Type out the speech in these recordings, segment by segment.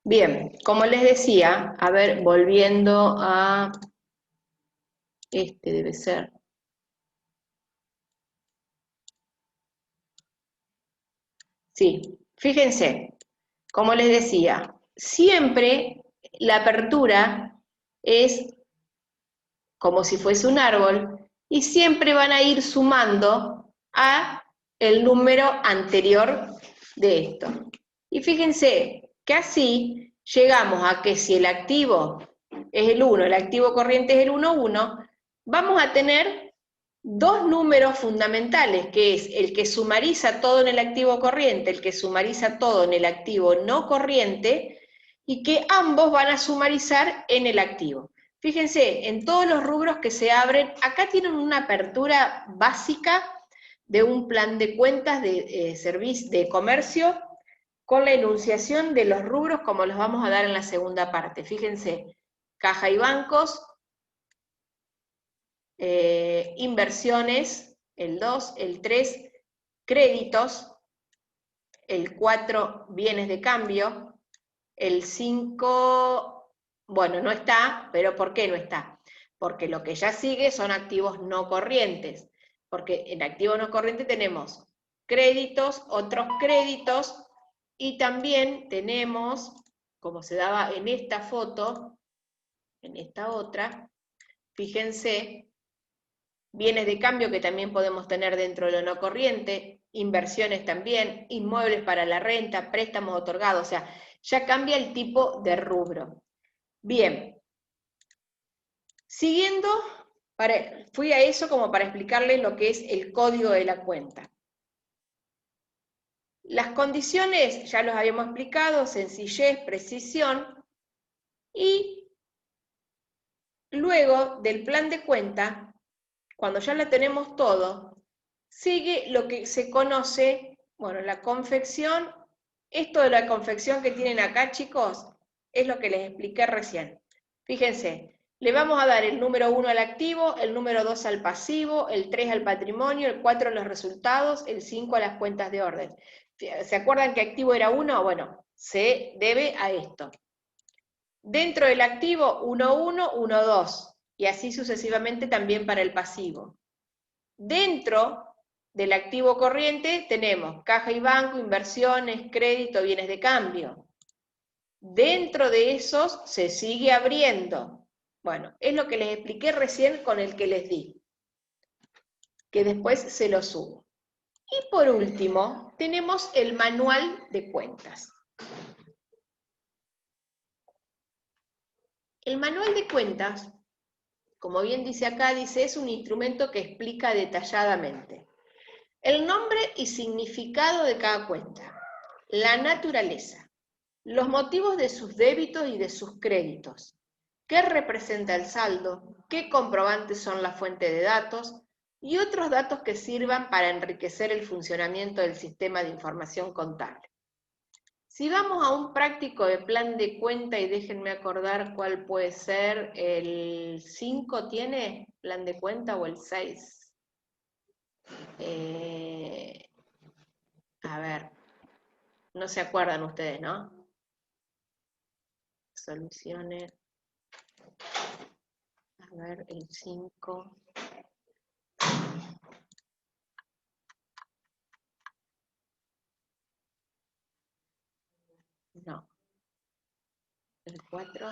Bien, como les decía, a ver, volviendo a este debe ser. Sí, fíjense, como les decía, siempre la apertura es como si fuese un árbol y siempre van a ir sumando a el número anterior de esto. Y fíjense que así llegamos a que si el activo es el 1, el activo corriente es el 1, 1, vamos a tener dos números fundamentales, que es el que sumariza todo en el activo corriente, el que sumariza todo en el activo no corriente, y que ambos van a sumarizar en el activo. Fíjense, en todos los rubros que se abren, acá tienen una apertura básica de un plan de cuentas de servicio de comercio con la enunciación de los rubros como los vamos a dar en la segunda parte. Fíjense, caja y bancos, inversiones, el 2, el 3, créditos, el 4, bienes de cambio, el 5, bueno, no está, pero ¿por qué no está? Porque lo que ya sigue son activos no corrientes, porque en activo no corriente tenemos créditos, otros créditos, y también tenemos, como se daba en esta foto, en esta otra, fíjense, bienes de cambio que también podemos tener dentro de lo no corriente, inversiones también, inmuebles para la renta, préstamos otorgados, o sea, ya cambia el tipo de rubro. Bien, siguiendo, fui a eso como para explicarles lo que es el código de la cuenta. Las condiciones ya los habíamos explicado, sencillez, precisión, y luego del plan de cuenta, cuando ya la tenemos todo, sigue lo que se conoce, bueno, la confección. Esto de la confección que tienen acá, chicos, es lo que les expliqué recién. Fíjense, le vamos a dar el número 1 al activo, el número 2 al pasivo, el 3 al patrimonio, el 4 a los resultados, el 5 a las cuentas de orden. ¿Se acuerdan que activo era 1? Bueno, se debe a esto. Dentro del activo, 1, 1, 1, 2, y así sucesivamente también para el pasivo. Dentro del activo corriente tenemos caja y banco, inversiones, crédito, bienes de cambio. Dentro de esos se sigue abriendo. Bueno, es lo que les expliqué recién con el que les di, que después se lo subo. Y por último, tenemos el manual de cuentas. El manual de cuentas, como bien dice acá, dice, es un instrumento que explica detalladamente el nombre y significado de cada cuenta, la naturaleza, los motivos de sus débitos y de sus créditos, qué representa el saldo, qué comprobantes son la fuente de datos y otros datos que sirvan para enriquecer el funcionamiento del sistema de información contable. Si vamos a un práctico de plan de cuenta, y déjenme acordar cuál puede ser, el 5 tiene plan de cuenta o el 6. A ver, no se acuerdan ustedes, ¿no? Soluciones. A ver, el 5. No. El 4.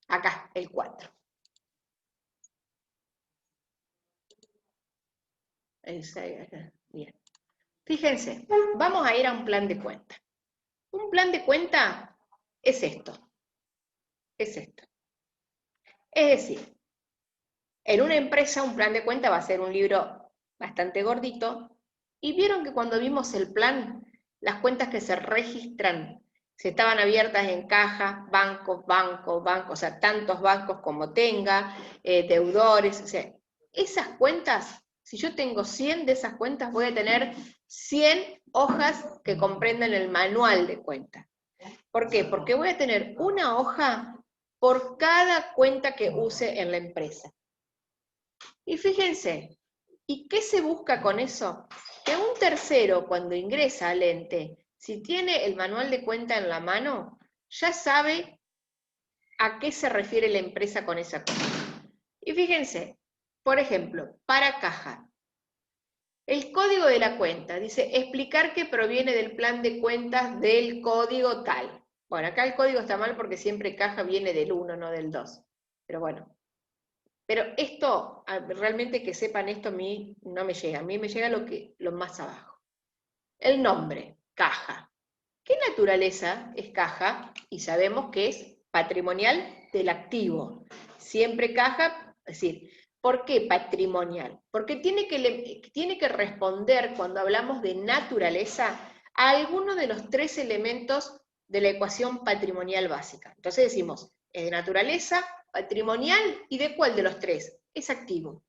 Acá, el 4. El 6, bien. Fíjense, vamos a ir a un plan de cuenta. Un plan de cuenta es esto. Es esto. Es decir, en una empresa un plan de cuenta va a ser un libro bastante gordito, y vieron que cuando vimos el plan, las cuentas que se registran, si estaban abiertas en caja, bancos, o sea, tantos bancos como tenga, deudores, o sea, esas cuentas, si yo tengo 100 de esas cuentas, voy a tener 100 hojas que comprendan el manual de cuenta. ¿Por qué? Porque voy a tener una hoja por cada cuenta que use en la empresa. Y fíjense, ¿y qué se busca con eso? que un tercero cuando ingresa al ente, si tiene el manual de cuenta en la mano, ya sabe a qué se refiere la empresa con esa cosa. Y fíjense, por ejemplo, para caja. El código de la cuenta dice explicar que proviene del plan de cuentas del código tal. Bueno, acá el código está mal porque siempre caja viene del 1, no del 2. Pero bueno. Pero esto, realmente que sepan esto a mí no me llega. A mí me llega lo más abajo. El nombre, caja. ¿Qué naturaleza es caja? Y sabemos que es patrimonial del activo. Siempre caja, es decir, ¿por qué patrimonial? Porque tiene que responder, cuando hablamos de naturaleza, a alguno de los 3 elementos de la ecuación patrimonial básica. Entonces decimos, es de naturaleza, patrimonial, ¿y de cuál de los 3? Es activo.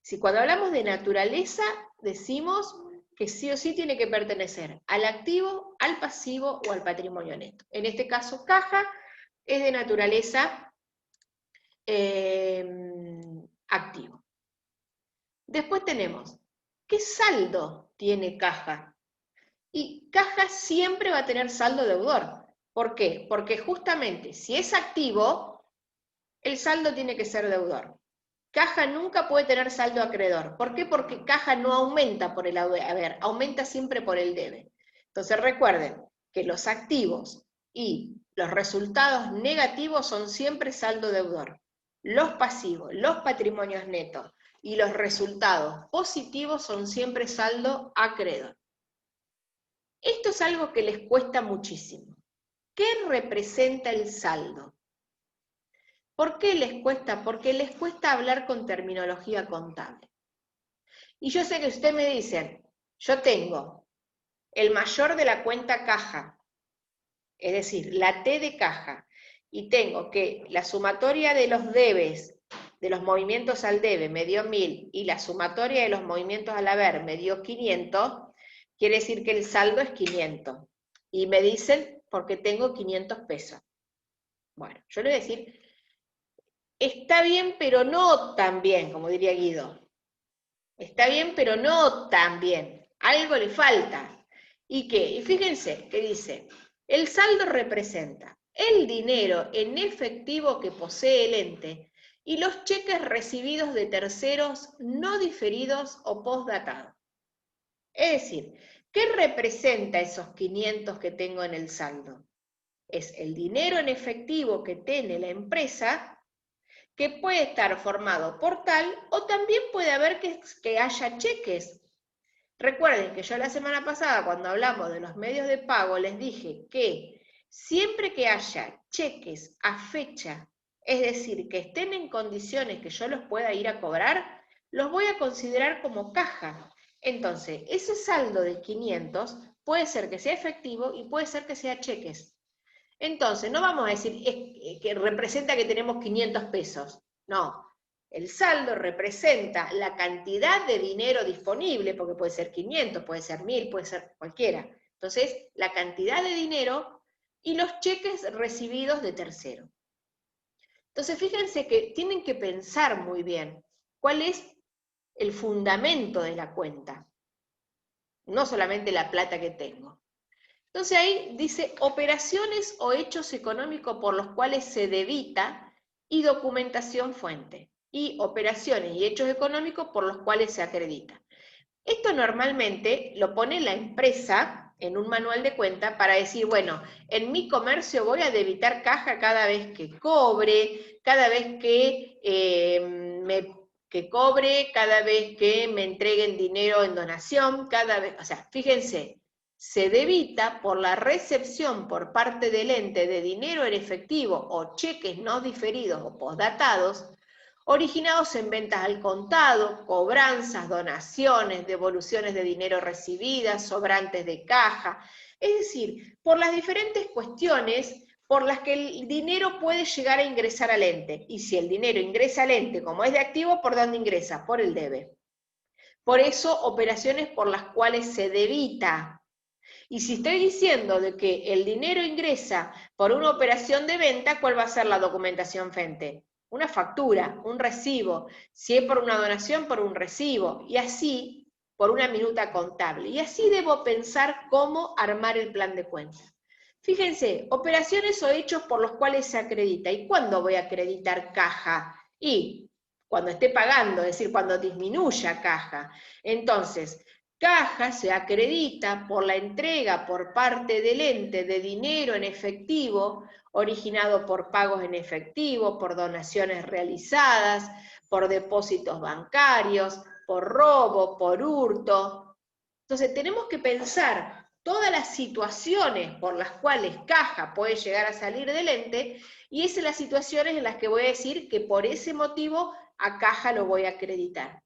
Si cuando hablamos de naturaleza, decimos que sí o sí tiene que pertenecer al activo, al pasivo o al patrimonio neto. En este caso, caja es de naturaleza activo. Después tenemos, ¿qué saldo tiene caja? Y caja siempre va a tener saldo deudor. ¿Por qué? Porque justamente si es activo, el saldo tiene que ser deudor. Caja nunca puede tener saldo acreedor. ¿Por qué? Porque caja no aumenta por el haber, aumenta siempre por el debe. Entonces recuerden que los activos y los resultados negativos son siempre saldo deudor. Los pasivos, los patrimonios netos y los resultados positivos son siempre saldo acreedor. Esto es algo que les cuesta muchísimo. ¿Qué representa el saldo? ¿Por qué les cuesta? Porque les cuesta hablar con terminología contable. Y yo sé que ustedes me dicen, yo tengo el mayor de la cuenta caja, es decir, la T de caja, y tengo que la sumatoria de los debes, de los movimientos al debe, me dio 1000, y la sumatoria de los movimientos al haber me dio 500, quiere decir que el saldo es 500. Y me dicen, porque tengo 500 pesos. Bueno, yo le voy a decir, está bien, pero no tan bien, como diría Guido. Está bien, pero no tan bien. Algo le falta. ¿Y qué? Y fíjense que dice, el saldo representa el dinero en efectivo que posee el ente y los cheques recibidos de terceros no diferidos o postdatados. Es decir, ¿qué representa esos 500 que tengo en el saldo? Es el dinero en efectivo que tiene la empresa, que puede estar formado por tal, o también puede haber que haya cheques. Recuerden que yo la semana pasada, cuando hablamos de los medios de pago, les dije que siempre que haya cheques a fecha, es decir, que estén en condiciones que yo los pueda ir a cobrar, los voy a considerar como caja. Entonces, ese saldo de 500 puede ser que sea efectivo y puede ser que sea cheques. Entonces, no vamos a decir que representa que tenemos 500 pesos. No, el saldo representa la cantidad de dinero disponible, porque puede ser 500, puede ser 1000, puede ser cualquiera. Entonces, la cantidad de dinero y los cheques recibidos de tercero. Entonces, fíjense que tienen que pensar muy bien cuál es el fundamento de la cuenta, no solamente la plata que tengo. Entonces ahí dice operaciones o hechos económicos por los cuales se debita y documentación fuente. Y operaciones y hechos económicos por los cuales se acredita. Esto normalmente lo pone la empresa en un manual de cuenta para decir, bueno, en mi comercio voy a debitar caja cada vez que cobre, cada vez que cobre, cada vez que me entreguen dinero en donación, cada vez, o sea, fíjense, se debita por la recepción por parte del ente de dinero en efectivo o cheques no diferidos o postdatados, originados en ventas al contado, cobranzas, donaciones, devoluciones de dinero recibidas, sobrantes de caja, es decir, por las diferentes cuestiones por las que el dinero puede llegar a ingresar al ente. Y si el dinero ingresa al ente como es de activo, ¿por dónde ingresa? Por el debe. Por eso, operaciones por las cuales se debita. Y si estoy diciendo de que el dinero ingresa por una operación de venta, ¿cuál va a ser la documentación fuente? Una factura, un recibo. Si es por una donación, por un recibo. Y así por una minuta contable. Y así debo pensar cómo armar el plan de cuenta. Fíjense, operaciones o hechos por los cuales se acredita. ¿Y cuándo voy a acreditar caja? Y cuando esté pagando, es decir, cuando disminuya caja. Entonces, caja se acredita por la entrega por parte del ente de dinero en efectivo, originado por pagos en efectivo, por donaciones realizadas, por depósitos bancarios, por robo, por hurto. Entonces tenemos que pensar todas las situaciones por las cuales caja puede llegar a salir del ente, y esas son las situaciones en las que voy a decir que por ese motivo a caja lo voy a acreditar.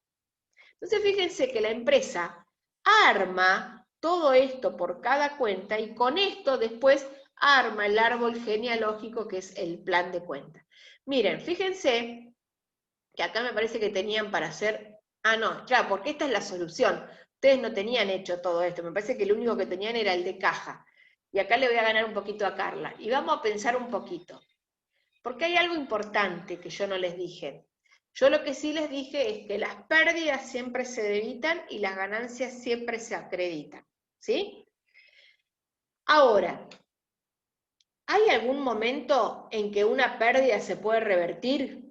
Entonces fíjense que la empresa arma todo esto por cada cuenta y con esto después arma el árbol genealógico que es el plan de cuenta. Miren, fíjense que acá me parece que tenían para hacer... Ah, no, claro, porque esta es la solución. Ustedes no tenían hecho todo esto, me parece que lo único que tenían era el de caja. Y acá le voy a ganar un poquito a Carla. Y vamos a pensar un poquito. Porque hay algo importante que yo no les dije. Yo lo que sí les dije es que las pérdidas siempre se debitan y las ganancias siempre se acreditan. ¿Sí? Ahora, ¿hay algún momento en que una pérdida se puede revertir?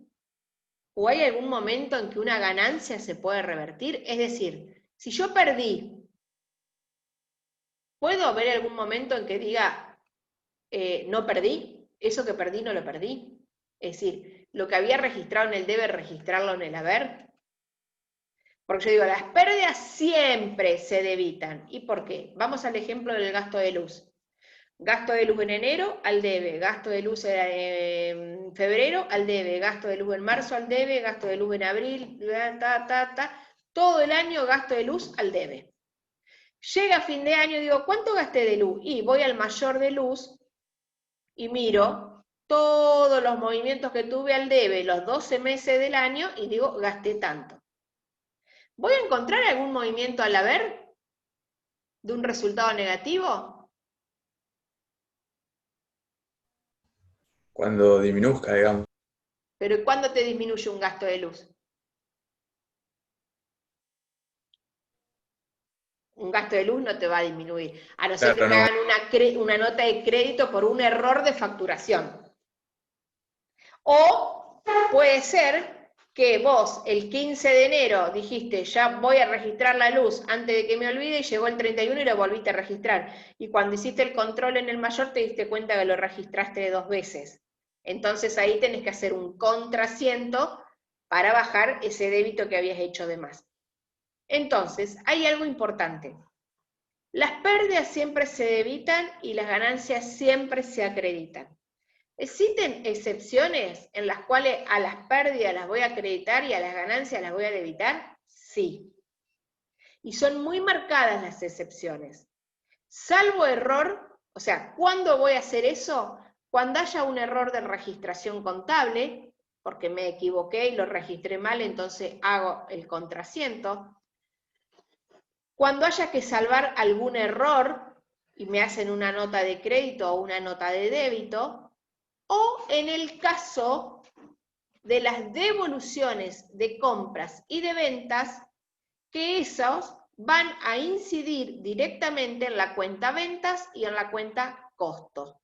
¿O hay algún momento en que una ganancia se puede revertir? Es decir, si yo perdí, ¿puedo haber algún momento en que diga, no perdí? Eso que perdí no lo perdí. Es decir, lo que había registrado en el debe, registrarlo en el haber. Porque yo digo, las pérdidas siempre se debitan. ¿Y por qué? Vamos al ejemplo del gasto de luz. Gasto de luz en enero, al debe. Gasto de luz en febrero, al debe. Gasto de luz en marzo, al debe. Gasto de luz en abril, todo el año gasto de luz al debe. Llega fin de año y digo, ¿cuánto gasté de luz? Y voy al mayor de luz y miro todos los movimientos que tuve al debe los 12 meses del año y digo, gasté tanto. ¿Voy a encontrar algún movimiento al haber de un resultado negativo? Cuando disminuzca, digamos. Pero ¿cuándo te disminuye un gasto de luz? Un gasto de luz no te va a disminuir, a no ser que Claro, te no. hagan una nota de crédito por un error de facturación. O puede ser que vos el 15 de enero dijiste, ya voy a registrar la luz antes de que me olvide, y llegó el 31 y lo volviste a registrar. Y cuando hiciste el control en el mayor te diste cuenta que lo registraste 2 veces. Entonces ahí tenés que hacer un contrasiento para bajar ese débito que habías hecho de más. Entonces, hay algo importante. Las pérdidas siempre se debitan y las ganancias siempre se acreditan. ¿Existen excepciones en las cuales a las pérdidas las voy a acreditar y a las ganancias las voy a debitar? Sí. Y son muy marcadas las excepciones. Salvo error, o sea, ¿cuándo voy a hacer eso? Cuando haya un error de registración contable, porque me equivoqué y lo registré mal, entonces hago el contrasiento. Cuando haya que salvar algún error y me hacen una nota de crédito o una nota de débito, o en el caso de las devoluciones de compras y de ventas, que esos van a incidir directamente en la cuenta ventas y en la cuenta costos.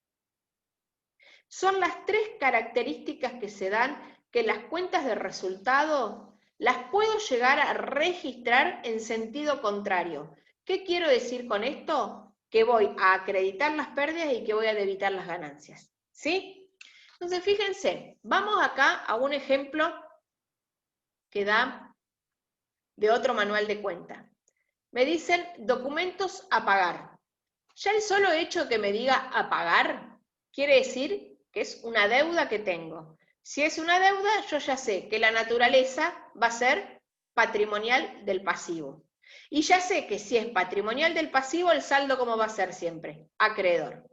Son las 3 características que se dan que las cuentas de resultados las puedo llegar a registrar en sentido contrario. ¿Qué quiero decir con esto? Que voy a acreditar las pérdidas y que voy a debitar las ganancias. ¿Sí? Entonces, fíjense, vamos acá a un ejemplo que da de otro manual de cuenta. Me dicen documentos a pagar. Ya el solo hecho que me diga a pagar quiere decir que es una deuda que tengo. Si es una deuda, yo ya sé que la naturaleza va a ser patrimonial del pasivo. Y ya sé que si es patrimonial del pasivo, el saldo ¿cómo va a ser siempre? Acreedor.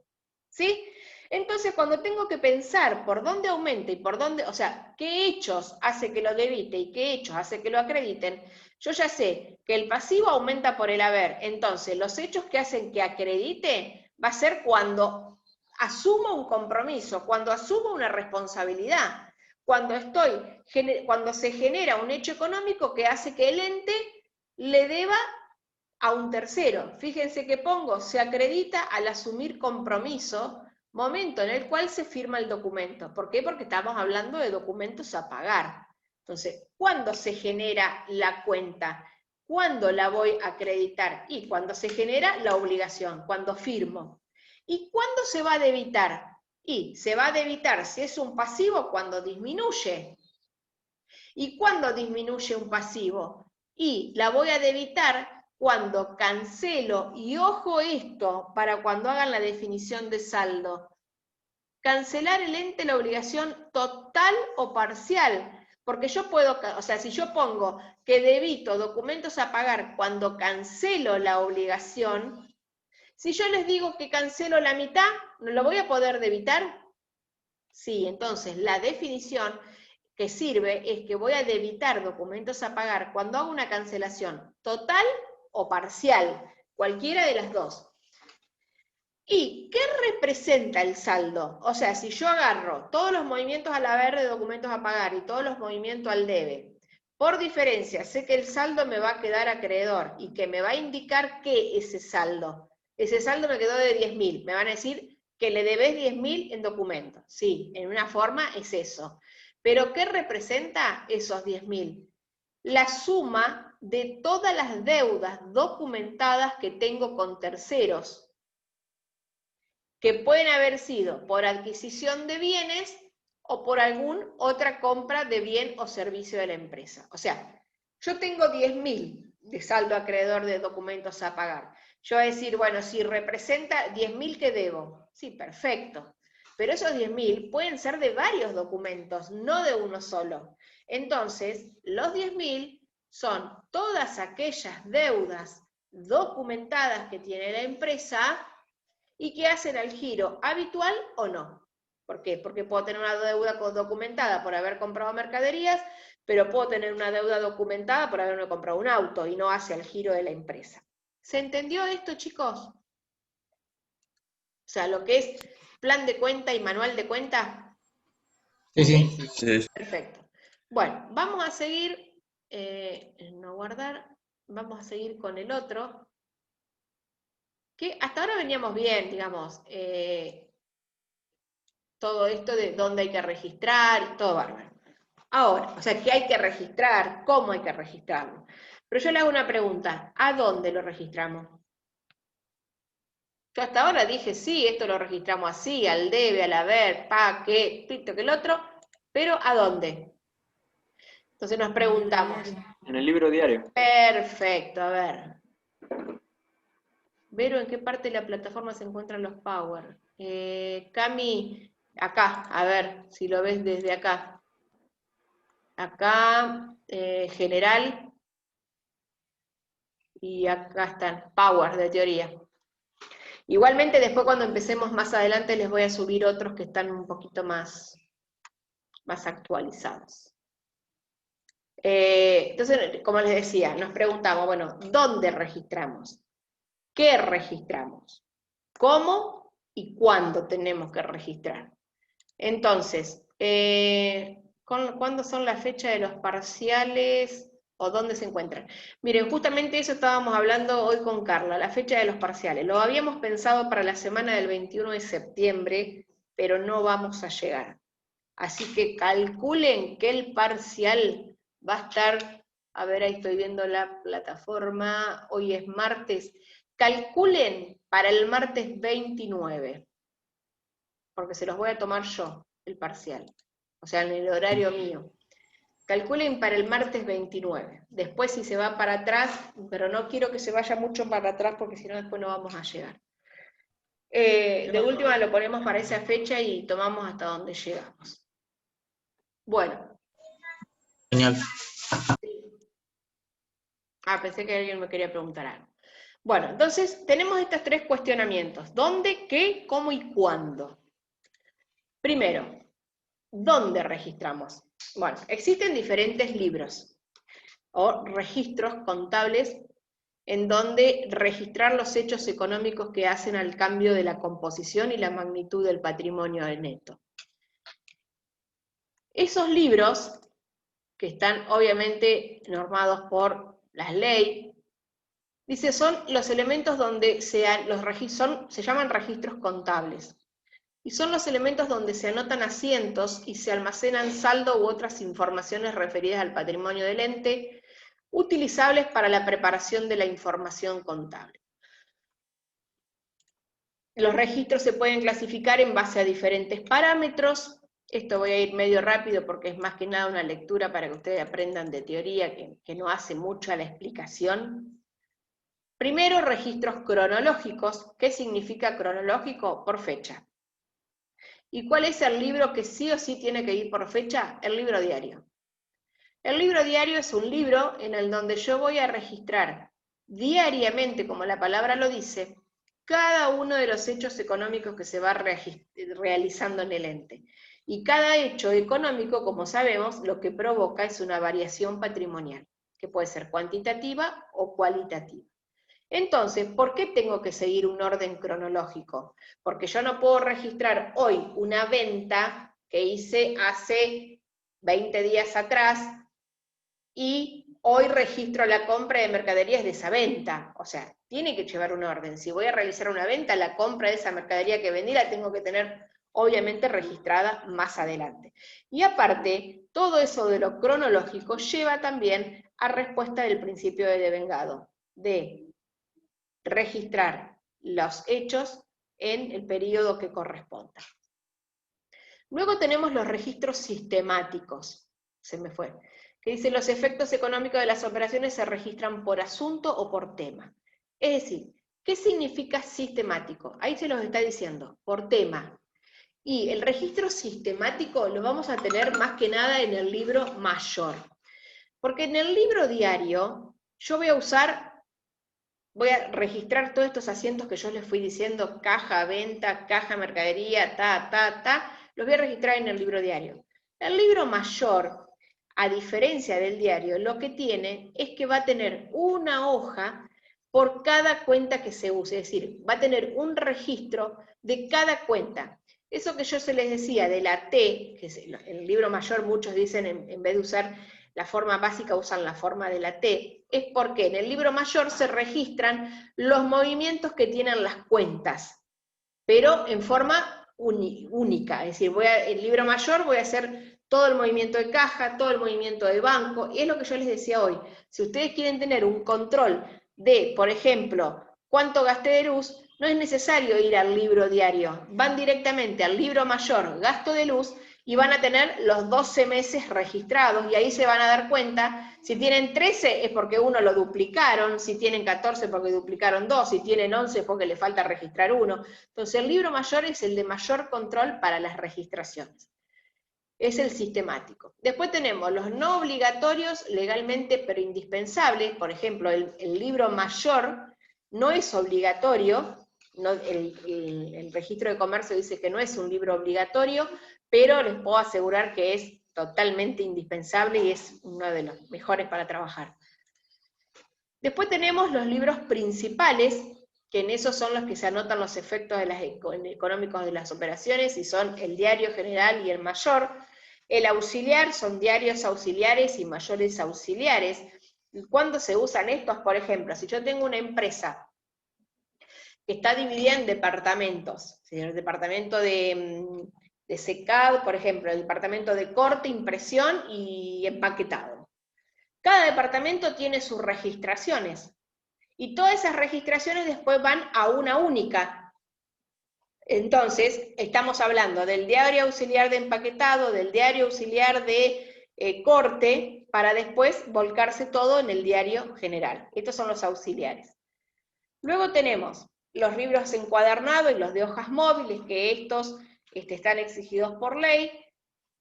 ¿Sí? Entonces, cuando tengo que pensar por dónde aumenta y por dónde, o sea, qué hechos hace que lo debite y qué hechos hace que lo acrediten, yo ya sé que el pasivo aumenta por el haber. Entonces, los hechos que hacen que acredite va a ser cuando asumo un compromiso, cuando asumo una responsabilidad, cuando se genera un hecho económico que hace que el ente le deba a un tercero. Fíjense que pongo, se acredita al asumir compromiso, momento en el cual se firma el documento. ¿Por qué? Porque estamos hablando de documentos a pagar. Entonces, ¿cuándo se genera la cuenta? ¿Cuándo la voy a acreditar? Y cuando se genera la obligación, cuando firmo. ¿Y cuándo se va a debitar? Y se va a debitar, si es un pasivo, cuando disminuye. ¿Y cuándo disminuye un pasivo? Y la voy a debitar cuando cancelo, y ojo esto, para cuando hagan la definición de saldo. Cancelar el ente la obligación total o parcial. Porque yo puedo, o sea, si yo pongo que debito documentos a pagar cuando cancelo la obligación, si yo les digo que cancelo la mitad, ¿no lo voy a poder debitar? Sí, entonces la definición que sirve es que voy a debitar documentos a pagar cuando hago una cancelación total o parcial, cualquiera de las dos. ¿Y qué representa el saldo? O sea, si yo agarro todos los movimientos al haber de documentos a pagar y todos los movimientos al debe, por diferencia, sé que el saldo me va a quedar acreedor y que me va a indicar qué ese saldo. Ese saldo me quedó de 10.000. Me van a decir que le debes 10.000 en documentos. Sí, en una forma es eso. Pero ¿qué representa esos 10.000? La suma de todas las deudas documentadas que tengo con terceros, que pueden haber sido por adquisición de bienes o por alguna otra compra de bien o servicio de la empresa. O sea, yo tengo 10.000 de saldo acreedor de documentos a pagar. Yo voy a decir, bueno, si representa 10.000 que debo, sí, perfecto. Pero esos 10.000 pueden ser de varios documentos, no de uno solo. Entonces, los 10.000 son todas aquellas deudas documentadas que tiene la empresa y que hacen al giro habitual o no. ¿Por qué? Porque puedo tener una deuda documentada por haber comprado mercaderías, pero puedo tener una deuda documentada por haberme comprado un auto y no hace al giro de la empresa. ¿Se entendió esto, chicos? O sea, lo que es plan de cuenta y manual de cuenta. Sí, sí. Sí. Perfecto. Bueno, vamos a seguir, no guardar, vamos a seguir con el otro, que hasta ahora veníamos bien, digamos, todo esto de dónde hay que registrar, todo bárbaro. Ahora, o sea, ¿qué hay que registrar? ¿Cómo hay que registrarlo? Pero yo le hago una pregunta, ¿a dónde lo registramos? Yo hasta ahora dije, sí, esto lo registramos así, al debe, al haber, pa, qué, pito, que el otro, pero ¿a dónde? Entonces nos preguntamos. En el libro diario. Perfecto, a ver. Vero, ¿en qué parte de la plataforma se encuentran los Power? Cami, acá, a ver si lo ves desde acá. Acá, general, y acá están, Power de teoría. Igualmente después cuando empecemos más adelante les voy a subir otros que están un poquito más actualizados. Entonces, como les decía, nos preguntamos, bueno, ¿dónde registramos? ¿Qué registramos? ¿Cómo y cuándo tenemos que registrar? Entonces, ¿cuándo son las fechas de los parciales o dónde se encuentran? Miren, justamente eso estábamos hablando hoy con Carla, la fecha de los parciales. Lo habíamos pensado para la semana del 21 de septiembre, pero no vamos a llegar. Así que calculen que el parcial va a estar, a ver, ahí estoy viendo la plataforma, hoy es martes, calculen para el martes 29, porque se los voy a tomar yo, el parcial, o sea, en el horario mío. Calculen para el martes 29, después si se va para atrás, pero no quiero que se vaya mucho para atrás porque si no después no vamos a llegar. De última lo ponemos para esa fecha y tomamos hasta donde llegamos. Bueno. Genial. Ah, pensé que alguien me quería preguntar algo. Bueno, entonces tenemos estos tres cuestionamientos. ¿Dónde, qué, cómo y cuándo? Primero, ¿dónde registramos? Bueno, existen diferentes libros o registros contables en donde registrar los hechos económicos que hacen al cambio de la composición y la magnitud del patrimonio neto. Esos libros, que están obviamente normados por las leyes, Dice, son los elementos donde se llaman registros contables. Y son los elementos donde se anotan asientos y se almacenan saldo u otras informaciones referidas al patrimonio del ente, utilizables para la preparación de la información contable. Los registros se pueden clasificar en base a diferentes parámetros. Esto voy a ir medio rápido porque es más que nada una lectura para que ustedes aprendan de teoría, que no hace mucha la explicación. Primero, registros cronológicos. ¿Qué significa cronológico? Por fecha. ¿Y cuál es el libro que sí o sí tiene que ir por fecha? El libro diario. El libro diario es un libro en el donde yo voy a registrar diariamente, como la palabra lo dice, cada uno de los hechos económicos que se va realizando en el ente. Y cada hecho económico, como sabemos, lo que provoca es una variación patrimonial, que puede ser cuantitativa o cualitativa. Entonces, ¿por qué tengo que seguir un orden cronológico? Porque yo no puedo registrar hoy una venta que hice hace 20 días atrás y hoy registro la compra de mercaderías de esa venta. O sea, tiene que llevar un orden. Si voy a realizar una venta, la compra de esa mercadería que vendí la tengo que tener obviamente registrada más adelante. Y aparte, todo eso de lo cronológico lleva también a respuesta del principio de devengado, de registrar los hechos en el periodo que corresponda. Luego tenemos los registros sistemáticos, se me fue, que dice los efectos económicos de las operaciones se registran por asunto o por tema. Es decir, ¿qué significa sistemático? Ahí se los está diciendo, por tema. Y el registro sistemático lo vamos a tener más que nada en el libro mayor. Porque en el libro diario yo voy a registrar todos estos asientos que yo les fui diciendo, caja, venta, caja, mercadería, los voy a registrar en el libro diario. El libro mayor, a diferencia del diario, lo que tiene es que va a tener una hoja por cada cuenta que se use, es decir, va a tener un registro de cada cuenta. Eso que yo se les decía de la T, que en el libro mayor muchos dicen en vez de usar la forma básica usan la forma de la T, es porque en el libro mayor se registran los movimientos que tienen las cuentas, pero en forma única, es decir, el libro mayor voy a hacer todo el movimiento de caja, todo el movimiento de banco, y es lo que yo les decía hoy, si ustedes quieren tener un control de, por ejemplo, cuánto gasté de luz, no es necesario ir al libro diario, van directamente al libro mayor, gasto de luz, y van a tener los 12 meses registrados, y ahí se van a dar cuenta, si tienen 13 es porque uno lo duplicaron, si tienen 14 porque duplicaron 2, si tienen 11 es porque le falta registrar uno. Entonces el libro mayor es el de mayor control para las registraciones. Es el sistemático. Después tenemos los no obligatorios legalmente pero indispensables, por ejemplo, el libro mayor no es obligatorio, no, el registro de comercio dice que no es un libro obligatorio, pero les puedo asegurar que es totalmente indispensable y es uno de los mejores para trabajar. Después tenemos los libros principales, que en esos son los que se anotan los efectos económicos de las operaciones, y son el diario general y el mayor. El auxiliar son diarios auxiliares y mayores auxiliares. ¿Cuándo se usan estos? Por ejemplo, si yo tengo una empresa que está dividida en departamentos, ¿sí? El departamento de secado, por ejemplo, el departamento de corte, impresión y empaquetado. Cada departamento tiene sus registraciones, y todas esas registraciones después van a una única. Entonces, estamos hablando del diario auxiliar de empaquetado, del diario auxiliar de corte, para después volcarse todo en el diario general. Estos son los auxiliares. Luego tenemos los libros encuadernados y los de hojas móviles, que estos están exigidos por ley,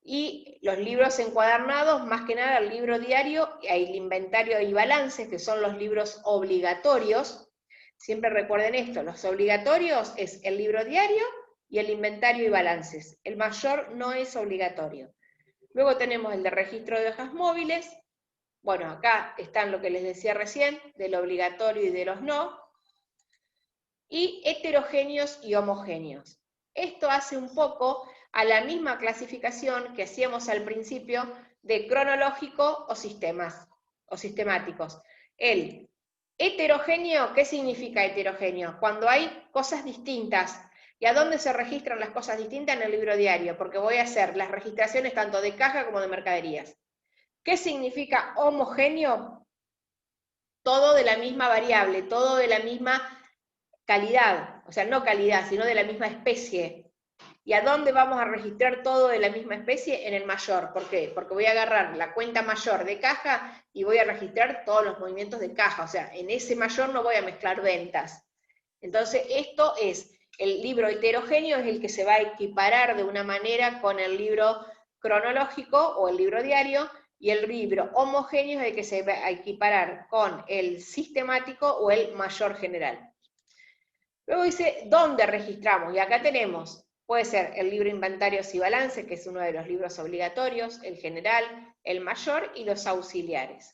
y los libros encuadernados, más que nada el libro diario, el inventario y balances, que son los libros obligatorios. Siempre recuerden esto, los obligatorios es el libro diario y el inventario y balances. El mayor no es obligatorio. Luego tenemos el de registro de hojas móviles. Bueno, acá están lo que les decía recién, del obligatorio y de los no. Y heterogéneos y homogéneos. Esto hace un poco a la misma clasificación que hacíamos al principio de cronológico o sistemáticos. El Heterogéneo, ¿qué significa heterogéneo? Cuando hay cosas distintas. ¿Y a dónde se registran las cosas distintas? En el libro diario, porque voy a hacer las registraciones tanto de caja como de mercaderías. ¿Qué significa homogéneo? Todo de la misma variable, todo de la misma calidad, o sea, no calidad, sino de la misma especie. ¿Y a dónde vamos a registrar todo de la misma especie? En el mayor. ¿Por qué? Porque voy a agarrar la cuenta mayor de caja y voy a registrar todos los movimientos de caja. O sea, en ese mayor no voy a mezclar ventas. Entonces, esto es, el libro heterogéneo es el que se va a equiparar de una manera con el libro cronológico o el libro diario, y el libro homogéneo es el que se va a equiparar con el sistemático o el mayor general. Luego dice, ¿dónde registramos? Y acá tenemos, puede ser el libro Inventarios y Balance, que es uno de los libros obligatorios, el general, el mayor y los auxiliares.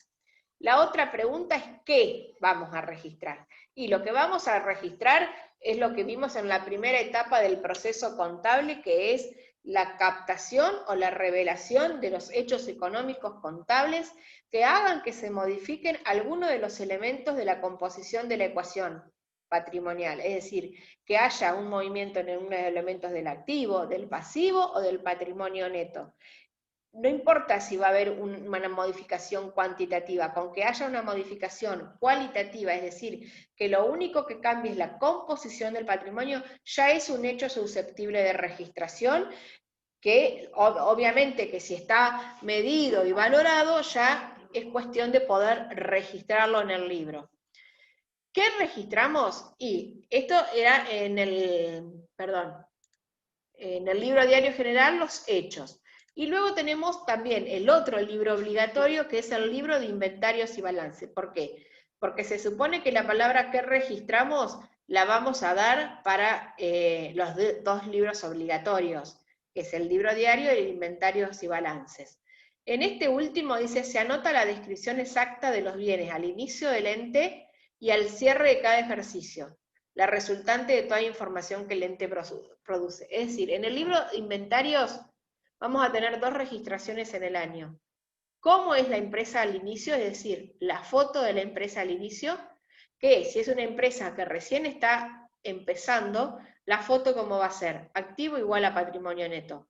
La otra pregunta es, ¿qué vamos a registrar? Y lo que vamos a registrar es lo que vimos en la primera etapa del proceso contable, que es la captación o la revelación de los hechos económicos contables que hagan que se modifiquen algunos de los elementos de la composición de la ecuación patrimonial, es decir, que haya un movimiento en uno de los elementos del activo, del pasivo o del patrimonio neto. No importa si va a haber una modificación cuantitativa, con que haya una modificación cualitativa, es decir, que lo único que cambie es la composición del patrimonio, ya es un hecho susceptible de registración, que obviamente que si está medido y valorado, ya es cuestión de poder registrarlo en el libro. ¿Qué registramos? Y esto era en el libro diario general, los hechos. Y luego tenemos también el otro libro obligatorio, que es el libro de inventarios y balance. ¿Por qué? Porque se supone que la palabra que registramos la vamos a dar para los dos libros obligatorios, que es el libro diario y el inventarios y balances. En este último dice, se anota la descripción exacta de los bienes al inicio del ente y al cierre de cada ejercicio, la resultante de toda información que el ente produce. Es decir, en el libro de inventarios vamos a tener dos registraciones en el año. ¿Cómo es la empresa al inicio? Es decir, la foto de la empresa al inicio, que si es una empresa que recién está empezando, la foto ¿cómo va a ser? Activo igual a patrimonio neto,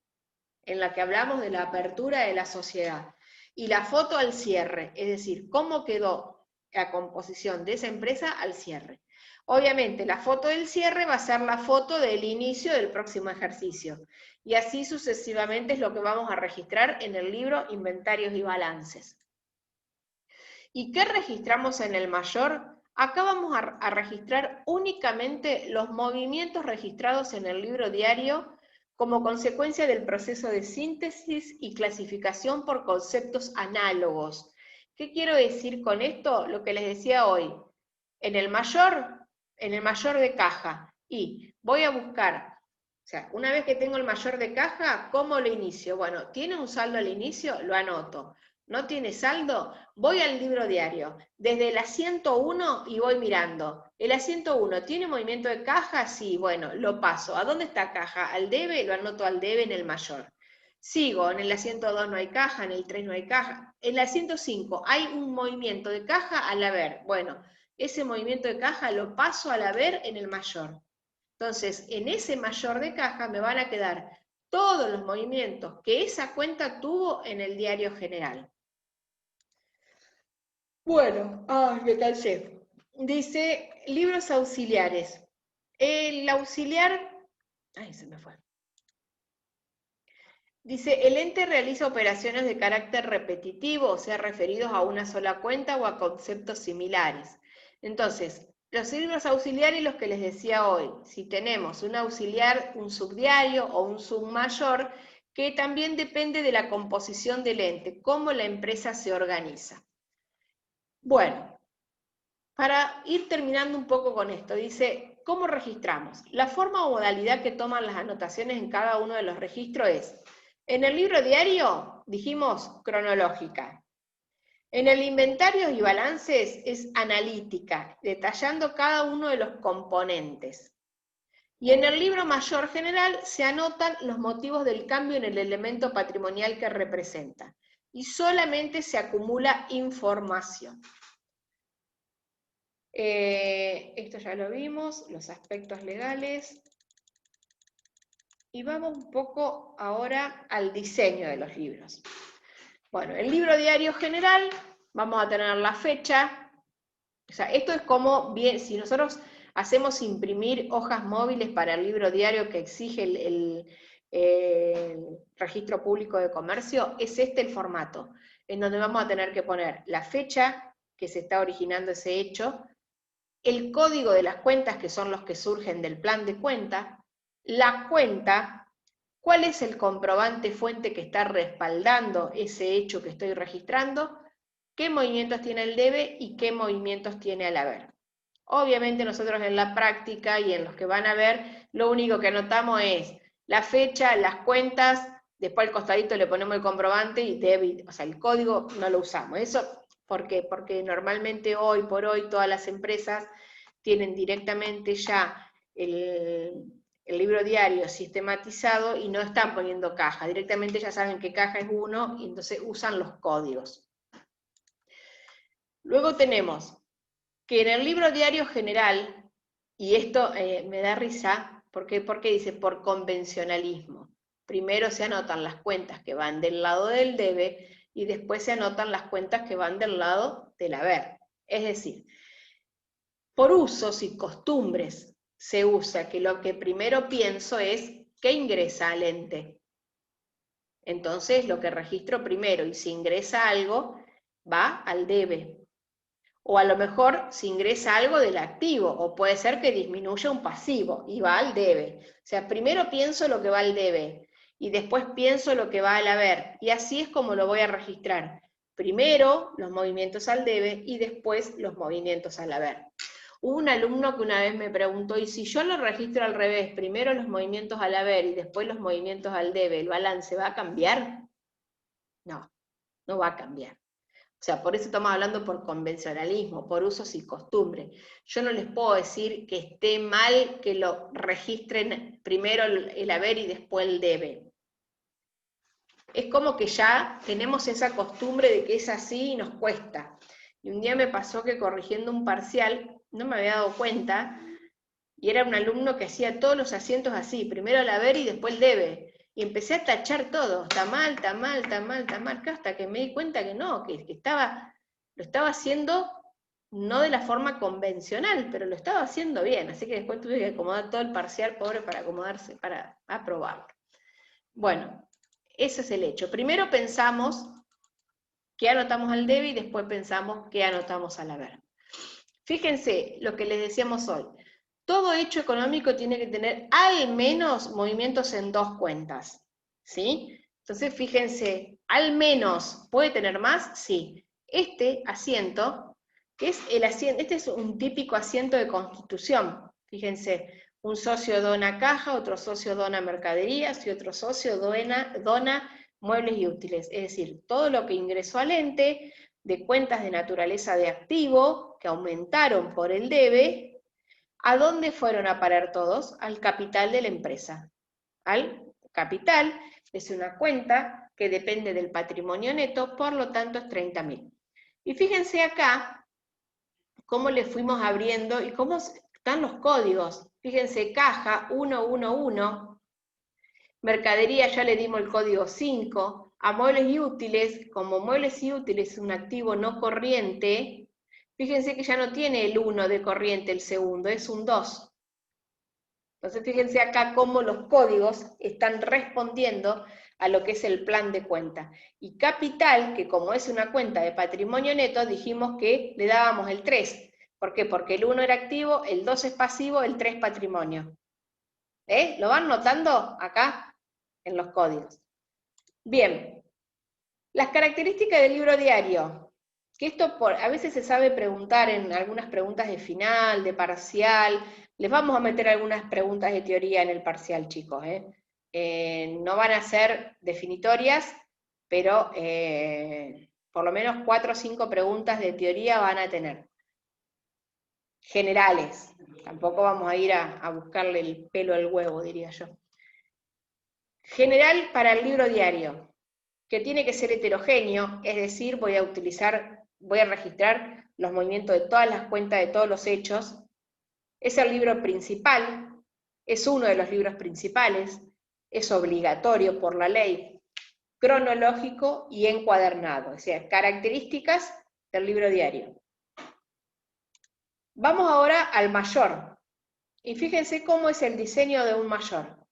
en la que hablamos de la apertura de la sociedad. Y la foto al cierre, es decir, cómo quedó la composición de esa empresa al cierre. Obviamente, la foto del cierre va a ser la foto del inicio del próximo ejercicio. Y así sucesivamente es lo que vamos a registrar en el libro Inventarios y Balances. ¿Y qué registramos en el mayor? Acá vamos a registrar únicamente los movimientos registrados en el libro diario como consecuencia del proceso de síntesis y clasificación por conceptos análogos. ¿Qué quiero decir con esto? Lo que les decía hoy. En el mayor de caja, y voy a buscar, o sea, una vez que tengo el mayor de caja, ¿cómo lo inicio? Bueno, ¿tiene un saldo al inicio? Lo anoto. ¿No tiene saldo? Voy al libro diario, desde el asiento 1 y voy mirando. El asiento 1, ¿tiene movimiento de caja? Sí, bueno, lo paso. ¿A dónde está caja? ¿Al debe? Lo anoto al debe en el mayor. Sigo, en el asiento 2 no hay caja, en el 3 no hay caja. En el asiento 5 hay un movimiento de caja al haber. Bueno, ese movimiento de caja lo paso al haber en el mayor. Entonces, en ese mayor de caja me van a quedar todos los movimientos que esa cuenta tuvo en el diario general. Bueno, me cansé. Dice, libros auxiliares. El auxiliar, se me fue. Dice, el ente realiza operaciones de carácter repetitivo, o sea, referidos a una sola cuenta o a conceptos similares. Entonces, los libros auxiliares, los que les decía hoy, si tenemos un auxiliar, un subdiario o un submayor, que también depende de la composición del ente, cómo la empresa se organiza. Bueno, para ir terminando un poco con esto, dice, ¿cómo registramos? La forma o modalidad que toman las anotaciones en cada uno de los registros es, en el libro diario, dijimos, cronológica. En el inventario y balances es analítica, detallando cada uno de los componentes. Y en el libro mayor general se anotan los motivos del cambio en el elemento patrimonial que representa. Y solamente se acumula información. Esto ya lo vimos, los aspectos legales. Y vamos un poco ahora al diseño de los libros. Bueno, el libro diario general, vamos a tener la fecha. O sea, esto es como, bien, si nosotros hacemos imprimir hojas móviles para el libro diario que exige el registro público de comercio, es este el formato, en donde vamos a tener que poner la fecha que se está originando ese hecho, el código de las cuentas, que son los que surgen del plan de cuenta, la cuenta, cuál es el comprobante fuente que está respaldando ese hecho que estoy registrando, qué movimientos tiene el debe y qué movimientos tiene el haber. Obviamente nosotros en la práctica y en los que van a ver, lo único que anotamos es la fecha, las cuentas, después al costadito le ponemos el comprobante y debe, o sea, el código no lo usamos. ¿Eso por qué? Porque normalmente hoy por hoy todas las empresas tienen directamente ya el libro diario sistematizado y no están poniendo caja. Directamente ya saben que caja es uno y entonces usan los códigos. Luego tenemos que en el libro diario general, y esto me da risa, porque dice por convencionalismo. Primero se anotan las cuentas que van del lado del debe y después se anotan las cuentas que van del lado del haber. Es decir, por usos y costumbres se usa que lo que primero pienso es qué ingresa al ente. Entonces lo que registro primero, y si ingresa algo, va al debe. O a lo mejor si ingresa algo del activo, o puede ser que disminuya un pasivo y va al debe. O sea, primero pienso lo que va al debe y después pienso lo que va al haber. Y así es como lo voy a registrar. Primero los movimientos al debe y después los movimientos al haber. Hubo un alumno que una vez me preguntó, ¿y si yo lo registro al revés, primero los movimientos al haber y después los movimientos al debe, el balance va a cambiar? No, no va a cambiar. O sea, por eso estamos hablando por convencionalismo, por usos y costumbres. Yo no les puedo decir que esté mal que lo registren primero el haber y después el debe. Es como que ya tenemos esa costumbre de que es así y nos cuesta. Y un día me pasó que corrigiendo un parcial, no me había dado cuenta, y era un alumno que hacía todos los asientos así, primero el haber y después el debe. Y empecé a tachar todo, está mal, está mal, está mal, está mal, hasta que me di cuenta que no, que lo estaba haciendo no de la forma convencional, pero lo estaba haciendo bien, así que después tuve que acomodar todo el parcial, pobre, para acomodarse, para aprobarlo. Bueno, ese es el hecho. Primero pensamos qué anotamos al debe y después pensamos qué anotamos al haber. Fíjense lo que les decíamos hoy. Todo hecho económico tiene que tener al menos movimientos en dos cuentas, ¿sí? Entonces, fíjense, al menos, ¿puede tener más? Sí. Este asiento, que es el asiento, este es un típico asiento de constitución. Fíjense, un socio dona caja, otro socio dona mercaderías y otro socio dona muebles y útiles. Es decir, todo lo que ingresó al ente de cuentas de naturaleza de activo, que aumentaron por el debe, ¿a dónde fueron a parar todos? Al capital de la empresa. Al capital es una cuenta que depende del patrimonio neto, por lo tanto es 30.000. Y fíjense acá cómo le fuimos abriendo y cómo están los códigos. Fíjense, caja 111, mercadería ya le dimos el código 5, a muebles y útiles, como muebles y útiles es un activo no corriente, fíjense que ya no tiene el 1 de corriente el segundo, es un 2. Entonces fíjense acá cómo los códigos están respondiendo a lo que es el plan de cuenta. Y capital, que como es una cuenta de patrimonio neto, dijimos que le dábamos el 3. ¿Por qué? Porque el 1 era activo, el 2 es pasivo, el 3 patrimonio. ¿Lo van notando acá en los códigos? Bien, las características del libro diario. Que esto a veces se sabe preguntar en algunas preguntas de final, de parcial. Les vamos a meter algunas preguntas de teoría en el parcial, chicos. No van a ser definitorias, pero por lo menos 4 o 5 preguntas de teoría van a tener. Generales. Tampoco vamos a ir a buscarle el pelo al huevo, diría yo. General para el libro diario, que tiene que ser heterogéneo, es decir, voy a utilizar voy a registrar los movimientos de todas las cuentas de todos los hechos. Es el libro principal, es uno de los libros principales, es obligatorio por la ley, cronológico y encuadernado, o sea, características del libro diario. Vamos ahora al mayor, y fíjense cómo es el diseño de un mayor.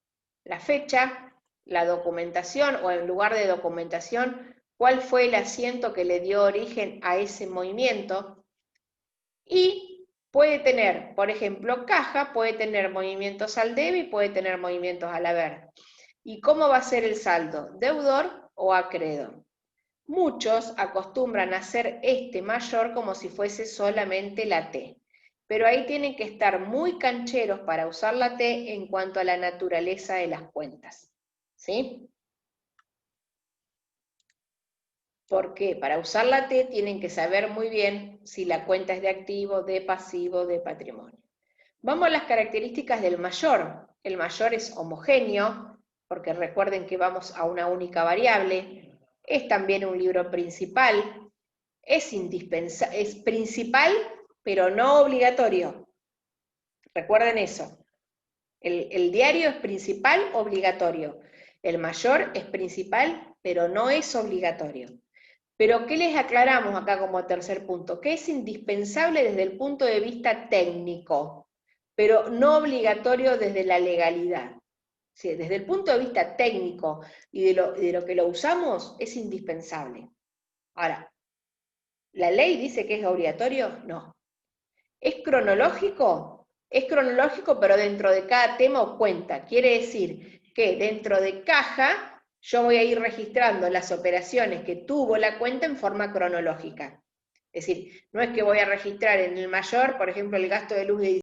La fecha, la documentación, o en lugar de documentación, cuál fue el asiento que le dio origen a ese movimiento, y puede tener, por ejemplo, caja, puede tener movimientos al debe y puede tener movimientos al haber. ¿Y cómo va a ser el saldo? ¿Deudor o acreedor? Muchos acostumbran a hacer este mayor como si fuese solamente la T, pero ahí tienen que estar muy cancheros para usar la T en cuanto a la naturaleza de las cuentas, ¿sí? Porque para usar la T tienen que saber muy bien si la cuenta es de activo, de pasivo, de patrimonio. Vamos a las características del mayor. El mayor es homogéneo, porque recuerden que vamos a una única variable. Es también un libro principal. Es principal, pero no obligatorio. Recuerden eso. El diario es principal, obligatorio. El mayor es principal, pero no es obligatorio. Pero, ¿qué les aclaramos acá como tercer punto? Que es indispensable desde el punto de vista técnico, pero no obligatorio desde la legalidad. Sí, desde el punto de vista técnico y de lo que lo usamos, es indispensable. Ahora, ¿la ley dice que es obligatorio? No. ¿Es cronológico? Es cronológico, pero dentro de cada tema o cuenta. Quiere decir que dentro de caja yo voy a ir registrando las operaciones que tuvo la cuenta en forma cronológica. Es decir, no es que voy a registrar en el mayor, por ejemplo, el gasto de luz de